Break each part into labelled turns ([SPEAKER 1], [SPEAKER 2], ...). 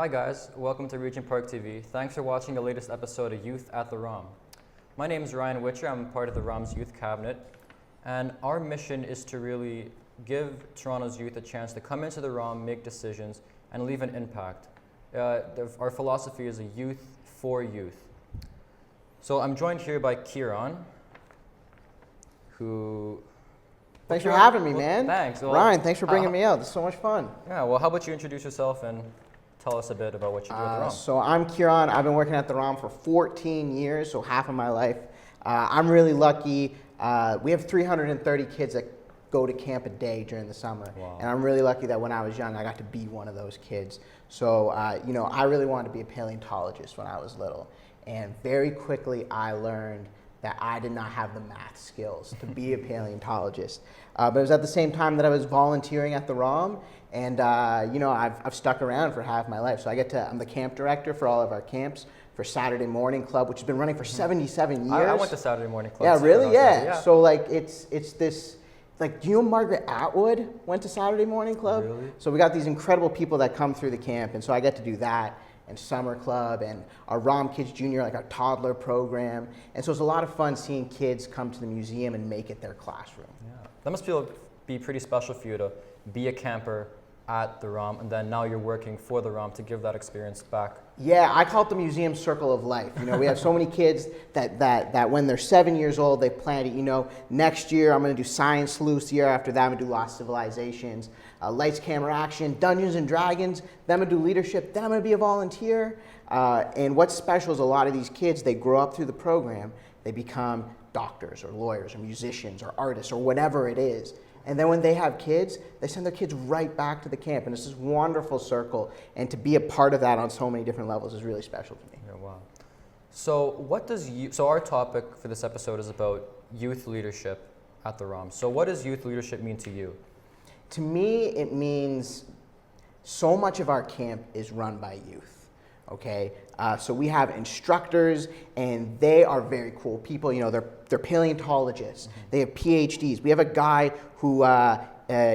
[SPEAKER 1] Hi guys, welcome to Regent Park TV. Thanks for watching the latest episode of Youth at the ROM. My name is Ryan Witcher, I'm part of the ROM's youth cabinet, and our mission is to really give Toronto's youth a chance to come into the ROM, make decisions, and leave an impact. Our philosophy is a youth for youth. So I'm joined here by Kieran, who...
[SPEAKER 2] Thanks for having me, man.
[SPEAKER 1] Thanks. Well,
[SPEAKER 2] Ryan, thanks for bringing me out. This is so much fun.
[SPEAKER 1] Yeah, well, how about you introduce yourself and tell us a bit about what you do at the ROM.
[SPEAKER 2] So I'm Kieran. I've been working at the ROM for 14 years, so half of my life. I'm really lucky. We have 330 kids that go to camp a day during the summer.
[SPEAKER 1] Wow.
[SPEAKER 2] And I'm really lucky that when I was young, I got to be one of those kids. So, I really wanted to be a paleontologist when I was little. And very quickly, I learned that I did not have the math skills to be a paleontologist. But it was at the same time that I was volunteering at the ROM, and I've stuck around for half my life. So I'm the camp director for all of our camps for Saturday Morning Club, which has been running for 77 years.
[SPEAKER 1] I went to Saturday Morning Club.
[SPEAKER 2] Yeah, really? Yeah. So like it's this, like, do you know Margaret Atwood went to Saturday Morning Club?
[SPEAKER 1] Really?
[SPEAKER 2] So we got these incredible people that come through the camp, and so I get to do that. And Summer Club and our ROM Kids Junior, like our toddler program. And so it's a lot of fun seeing kids come to the museum and make it their classroom.
[SPEAKER 1] Yeah. That must be pretty special for you to be a camper at the ROM, and then now you're working for the ROM to give that experience back.
[SPEAKER 2] Yeah, I call it the museum circle of life. We have so many kids that when they're 7 years old, they plan to, next year I'm going to do Science Sleuths, the year after that I'm going to do Lost Civilizations, Lights, Camera, Action, Dungeons and Dragons, then I'm going to do Leadership, then I'm going to be a volunteer. And what's special is a lot of these kids, they grow up through the program, they become doctors or lawyers or musicians or artists or whatever it is. And then when they have kids, they send their kids right back to the camp. And it's this wonderful circle. And to be a part of that on so many different levels is really special to me.
[SPEAKER 1] Yeah, wow. So so our topic for this episode is about youth leadership at the ROM. So what does youth leadership mean to you?
[SPEAKER 2] To me, it means so much of our camp is run by youth. Okay, so we have instructors, and they are very cool people. They're paleontologists. Mm-hmm. They have PhDs. We have a guy who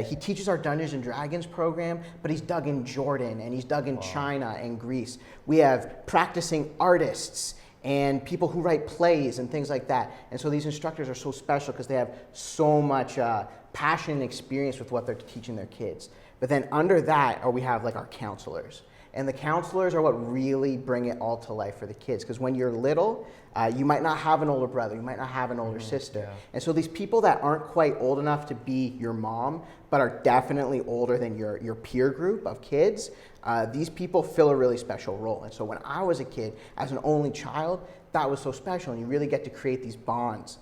[SPEAKER 2] he teaches our Dungeons and Dragons program, but he's dug in Jordan and he's dug in China and Greece. We have practicing artists and people who write plays and things like that. And so these instructors are so special because they have so much passion and experience with what they're teaching their kids. But then under that, we have like our counselors. And the counselors are what really bring it all to life for the kids. Because when you're little, you might not have an older brother, you might not have an older sister. Yeah. And so these people that aren't quite old enough to be your mom, but are definitely older than your peer group of kids, these people fill a really special role. And so when I was a kid, as an only child, that was so special. And you really get to create these bonds.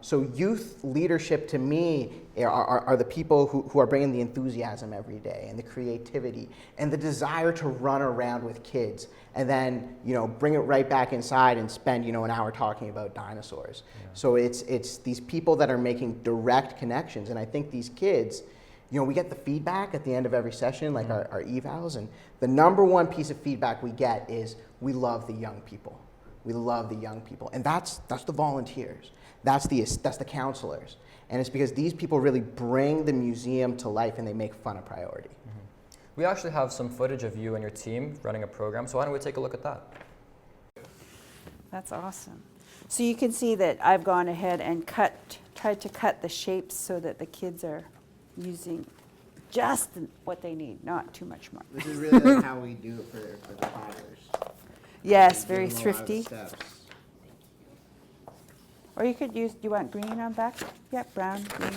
[SPEAKER 2] So youth leadership to me are the people who are bringing the enthusiasm every day and the creativity and the desire to run around with kids and then, bring it right back inside and spend, an hour talking about dinosaurs. Yeah. So it's these people that are making direct connections. And I think these kids, we get the feedback at the end of every session, like our evals, and the number one piece of feedback we get is we love the young people. We love the young people. And that's the volunteers. That's the counselors. And it's because these people really bring the museum to life and they make fun a priority.
[SPEAKER 1] Mm-hmm. We actually have some footage of you and your team running a program, so why don't we take a look at that?
[SPEAKER 3] That's awesome. So you can see that I've gone ahead and tried to cut the shapes so that the kids are using just what they need, not too much more.
[SPEAKER 2] This is really like how we do it for the toddlers.
[SPEAKER 3] Yes, very thrifty. Or you could use, do you want green on back? Yeah, brown, green.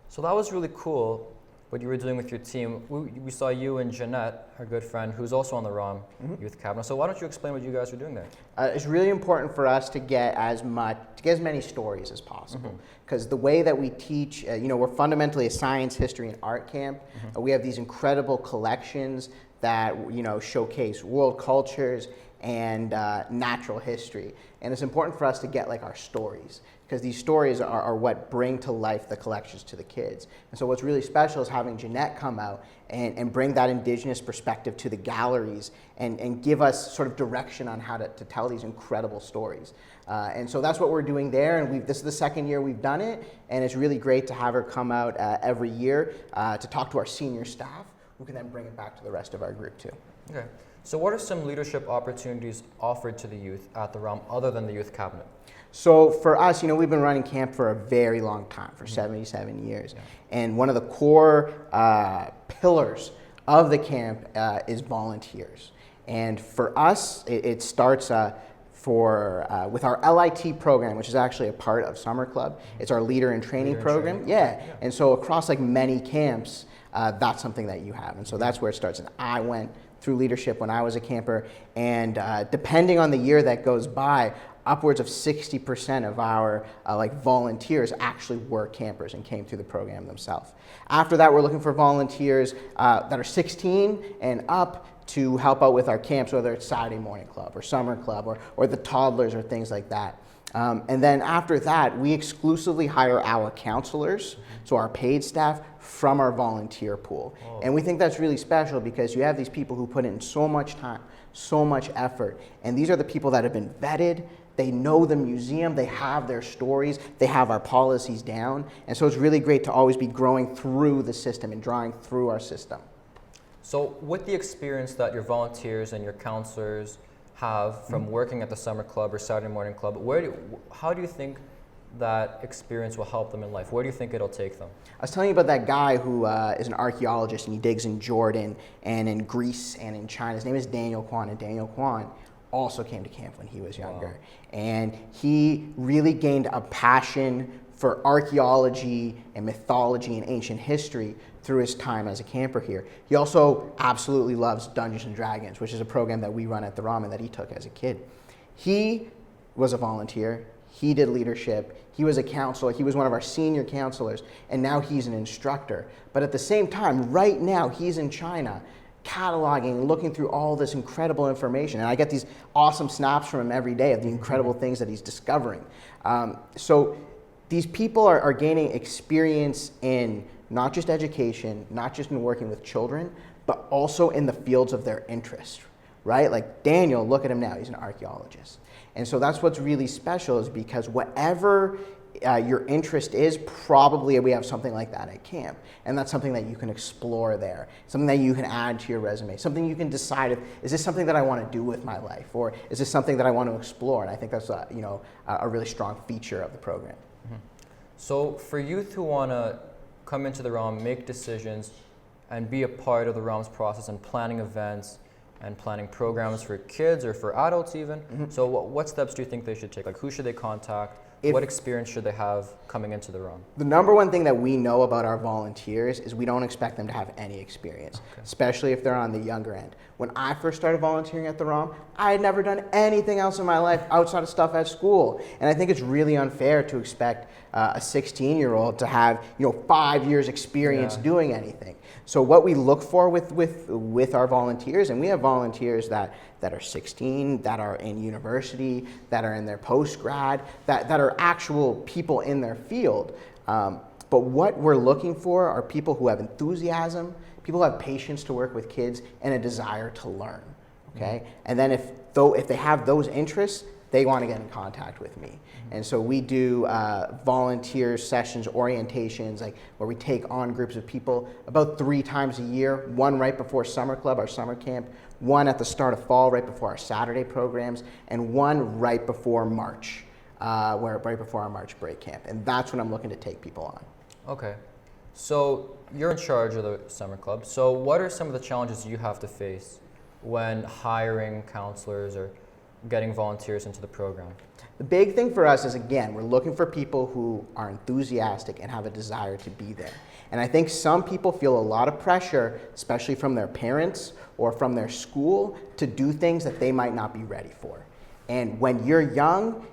[SPEAKER 1] So that was really cool, what you were doing with your team. We saw you and Jeanette, our good friend, who's also on the ROM Youth Cabinet. So why don't you explain what you guys were doing there?
[SPEAKER 2] It's really important for us to get as many stories as possible. Because the way that we teach, we're fundamentally a science, history, and art camp. We have these incredible collections that showcase world cultures and natural history. And it's important for us to get like our stories, because these stories are what bring to life the collections to the kids. And so what's really special is having Jeanette come out and bring that Indigenous perspective to the galleries and give us sort of direction on how to tell these incredible stories. And so that's what we're doing there, and this is the second year we've done it, and it's really great to have her come out every year to talk to our senior staff, who can then bring it back to the rest of our group too.
[SPEAKER 1] Okay. So what are some leadership opportunities offered to the youth at the ROM other than the youth cabinet?
[SPEAKER 2] So for us, we've been running camp for a very long time, for 77 years. Yeah. And one of the core pillars of the camp is volunteers. And for us, it starts with our LIT program, which is actually a part of Summer Club. It's our leader in training program. Yeah. And so across like many camps, that's something that you have. And so that's where it starts. And I went through leadership when I was a camper, and depending on the year that goes by, upwards of 60% of our volunteers actually were campers and came through the program themselves. After that, we're looking for volunteers that are 16 and up to help out with our camps, whether it's Saturday morning club or summer club or the toddlers or things like that. And then after that, we exclusively hire our counselors, so our paid staff, from our volunteer pool. Oh. And we think that's really special because you have these people who put in so much time, so much effort, and these are the people that have been vetted. They know the museum, they have their stories, they have our policies down, and so it's really great to always be growing through the system and drawing through our system.
[SPEAKER 1] So with the experience that your volunteers and your counselors have from working at the summer club or Saturday morning club, how do you think that experience will help them in life? Where do you think it'll take them?
[SPEAKER 2] I was telling you about that guy who is an archaeologist, and he digs in Jordan and in Greece and in China. His name is Daniel Kwan, and Daniel Kwan also came to camp when he was younger. Wow. And he really gained a passion for archaeology and mythology and ancient history through his time as a camper here. He also absolutely loves Dungeons and Dragons, which is a program that we run at the ROM and that he took as a kid. He was a volunteer. He did leadership. He was a counselor. He was one of our senior counselors, and now he's an instructor. But at the same time, right now, he's in China cataloging and looking through all this incredible information. And I get these awesome snaps from him every day of the incredible things that he's discovering. So these people are gaining experience in not just education, not just in working with children, but also in the fields of their interest, right? Like Daniel, look at him now, he's an archaeologist. And so that's what's really special, is because whatever your interest is, probably we have something like that at camp. And that's something that you can explore there, something that you can add to your resume, something you can decide is this something that I want to do with my life, or is this something that I want to explore? And I think that's a really strong feature of the program.
[SPEAKER 1] Mm-hmm. So for youth who want to come into the ROM, make decisions, and be a part of the ROM's process and planning events and planning programs for kids or for adults even. Mm-hmm. So what steps do you think they should take? Like, who should they contact? What experience should they have coming into the ROM?
[SPEAKER 2] The number one thing that we know about our volunteers is we don't expect them to have any experience, especially if they're on the younger end. When I first started volunteering at the ROM, I had never done anything else in my life outside of stuff at school. And I think it's really unfair to expect a 16-year-old to have 5 years experience doing anything. So what we look for with our volunteers, and we have volunteers that are 16, that are in university, that are in their post-grad, that are actual people in their field. But what we're looking for are people who have enthusiasm, people who have patience to work with kids, and a desire to learn, okay? Mm-hmm. And then if they have those interests, they want to get in contact with me. Mm-hmm. And so we do volunteer sessions, orientations, like where we take on groups of people about 3 times a year, one right before summer club, our summer camp, one at the start of fall, right before our Saturday programs, and one right before March, right before our March break camp. And that's when I'm looking to take people on.
[SPEAKER 1] Okay. So you're in charge of the summer club. So what are some of the challenges you have to face when hiring counselors or getting volunteers into the program?
[SPEAKER 2] The big thing for us is, again, we're looking for people who are enthusiastic and have a desire to be there. And I think some people feel a lot of pressure, especially from their parents or from their school, to do things that they might not be ready for. And when you're young,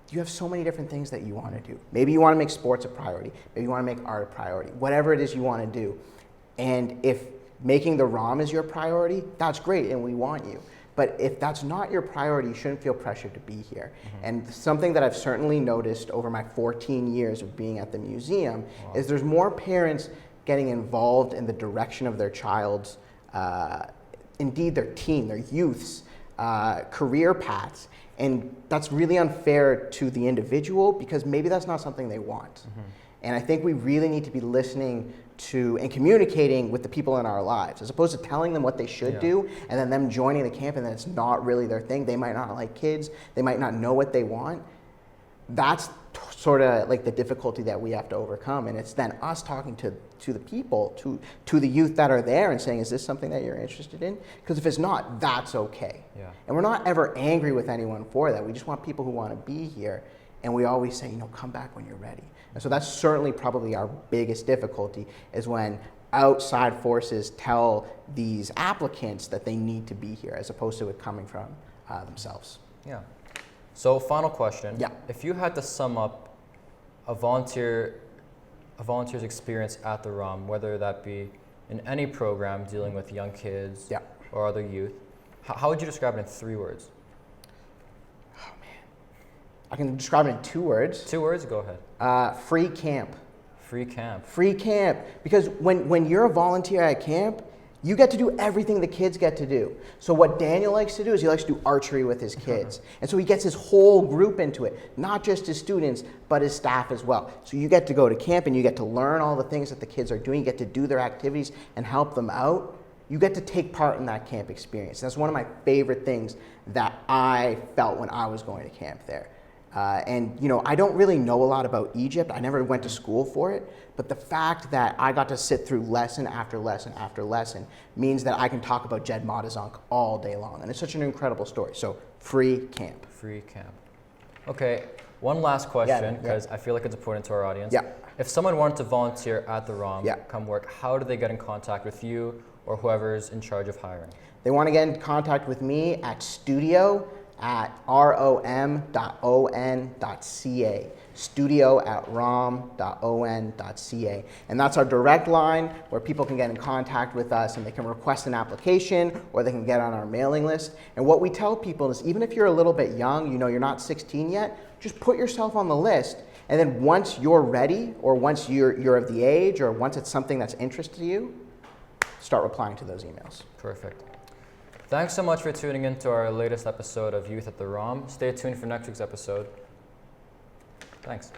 [SPEAKER 2] you have so many different things that you want to do. Maybe you want to make sports a priority. Maybe you want to make art a priority. Whatever it is you want to do. And if making the ROM is your priority, that's great, and we want you. But if that's not your priority, you shouldn't feel pressured to be here. And something that I've certainly noticed over my 14 years of being at the museum is there's more parents getting involved in the direction of their child's, indeed their teen, their youth's career paths. And that's really unfair to the individual because maybe that's not something they want. And I think we really need to be listening to and communicating with the people in our lives, as opposed to telling them what they should do and then them joining the camp and then it's not really their thing. They might not like kids. They might not know what they want. That's sort of like the difficulty that we have to overcome. And it's then us talking to the people, to the youth that are there and saying, is this something that you're interested in? Because if it's not, that's okay. And we're not ever angry with anyone for that. We just want people who want to be here. And we always say, come back when you're ready. And so that's certainly probably our biggest difficulty is when outside forces tell these applicants that they need to be here as opposed to it coming from themselves.
[SPEAKER 1] Yeah. So final question.
[SPEAKER 2] Yeah.
[SPEAKER 1] If you had to sum up a volunteer's experience at the ROM, whether that be in any program dealing with young kids or other youth, how would you describe it in 3 words?
[SPEAKER 2] I can describe it in 2 words.
[SPEAKER 1] 2 words? Go ahead.
[SPEAKER 2] Free camp.
[SPEAKER 1] Free camp.
[SPEAKER 2] Free camp. Because when you're a volunteer at camp, you get to do everything the kids get to do. So what Daniel likes to do is he likes to do archery with his kids. And so he gets his whole group into it, not just his students, but his staff as well. So you get to go to camp and you get to learn all the things that the kids are doing. You get to do their activities and help them out. You get to take part in that camp experience. That's one of my favorite things that I felt when I was going to camp there. And I don't really know a lot about Egypt. I never went to school for it. But the fact that I got to sit through lesson after lesson after lesson means that I can talk about Jed Madazank all day long. And it's such an incredible story. So free camp.
[SPEAKER 1] Free camp. Okay, one last question because I feel like it's important to our audience. If someone wanted to volunteer at the ROM, come work, how do they get in contact with you or whoever's in charge of hiring?
[SPEAKER 2] They want to get in contact with me at studio@rom.on.ca. studio@rom.on.ca. And that's our direct line where people can get in contact with us and they can request an application or they can get on our mailing list. And what we tell people is even if you're a little bit young, you're not 16 yet, just put yourself on the list. And then once you're ready or once you're of the age or once it's something that's interesting to you, start replying to those emails.
[SPEAKER 1] Perfect. Thanks so much for tuning in to our latest episode of Youth at the ROM. Stay tuned for next week's episode. Thanks.